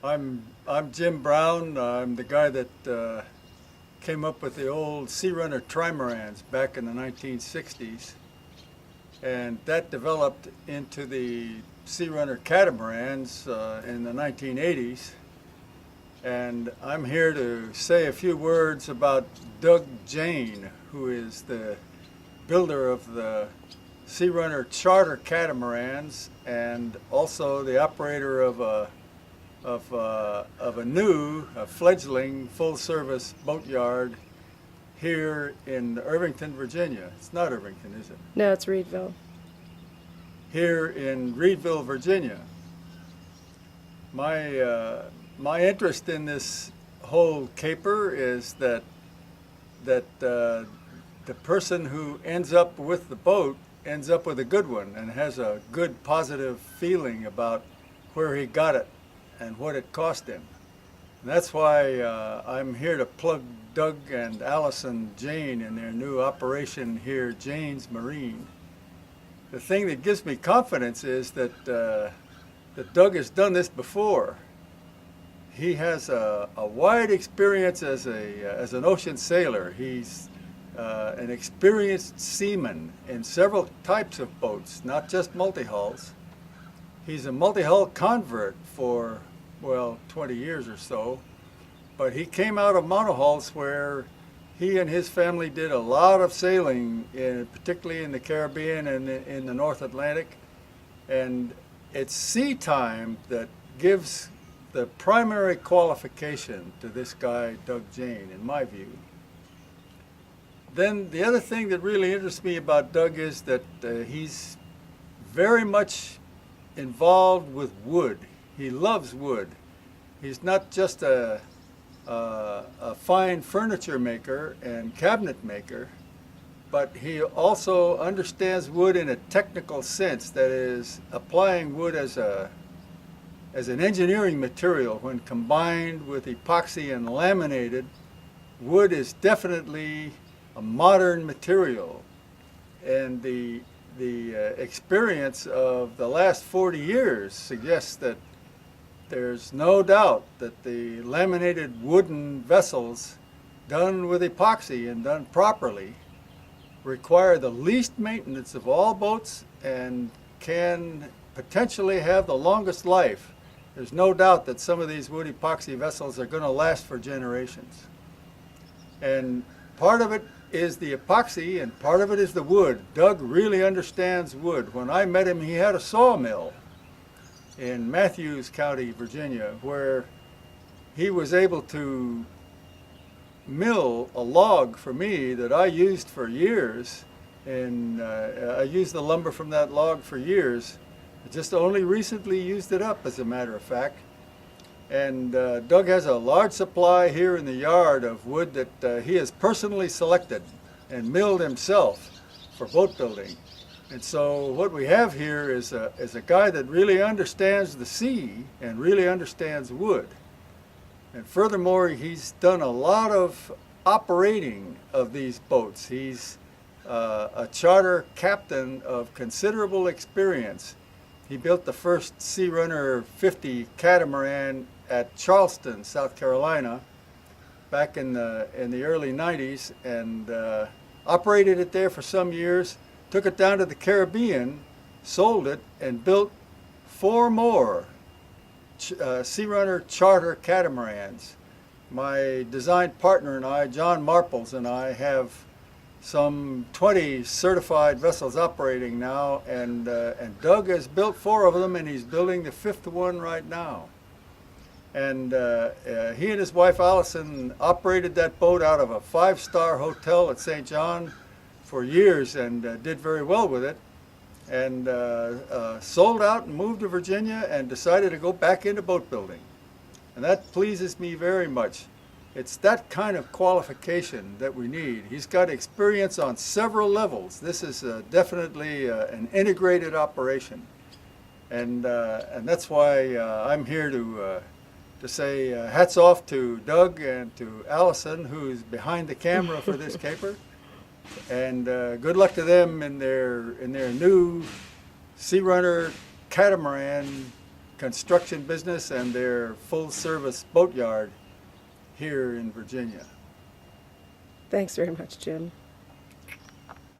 I'm Jim Brown. I'm the guy that came up with the old Sea Runner trimarans back in the 1960s, and that developed into the Sea Runner catamarans in the 1980s. And I'm here to say a few words about Doug Jayne, who is the builder of the Sea Runner charter catamarans and also the operator of a new, fledgling, full-service boatyard here in Irvington, Virginia. It's not Irvington, is it? No, it's Reedville. Here in Reedville, Virginia. My interest in this whole caper is that the person who ends up with the boat ends up with a good one and has a good positive feeling about where he got it and what it cost him. And that's why I'm here to plug Doug and Allison Jayne in their new operation here, Jaynes Marine. The thing that gives me confidence is that Doug has done this before. He has a wide experience as an ocean sailor. He's an experienced seaman in several types of boats, not just multihulls. He's a multihull convert for, well, 20 years or so, but he came out of monohulls where he and his family did a lot of sailing, particularly in the Caribbean and in the North Atlantic. And it's sea time that gives the primary qualification to this guy, Doug Jayne, in my view. Then the other thing that really interests me about Doug is that he's very much involved with wood. He loves wood. He's not just a fine furniture maker and cabinet maker, but he also understands wood in a technical sense, that is, applying wood as an engineering material. When combined with epoxy and laminated, wood is definitely a modern material. And the experience of the last 40 years suggests that there's no doubt that the laminated wooden vessels done with epoxy and done properly require the least maintenance of all boats and can potentially have the longest life. There's no doubt that some of these wood epoxy vessels are going to last for generations. And part of it is the epoxy and part of it is the wood. Doug really understands wood. When I met him, he had a sawmill in Matthews County, Virginia, where he was able to mill a log for me that I used for years. And I used the lumber from that log for years. I just only recently used it up, as a matter of fact. And Doug has a large supply here in the yard of wood that he has personally selected and milled himself for boat building. And so what we have here is a guy that really understands the sea and really understands wood. And furthermore, he's done a lot of operating of these boats. He's a charter captain of considerable experience. He built the first Sea Runner 50 catamaran at Charleston, South Carolina, back in the early 90s, and operated it there for some years, took it down to the Caribbean, sold it, and built 4 more Sea Runner charter catamarans. My design partner and I, John Marples, and I have some 20 certified vessels operating now, and Doug has built 4 of them, and he's building the 5th one right now. And he and his wife Allison operated that boat out of a 5-star hotel at St. John for years and did very well with it, and sold out and moved to Virginia and decided to go back into boat building. And that pleases me very much. It's that kind of qualification that we need. He's got experience on several levels. This is definitely an integrated operation. And that's why I'm here to say hats off to Doug and to Allison, who's behind the camera for this caper. And good luck to them in their new Sea Runner catamaran construction business and their full-service boatyard here in Virginia. Thanks very much, Jim.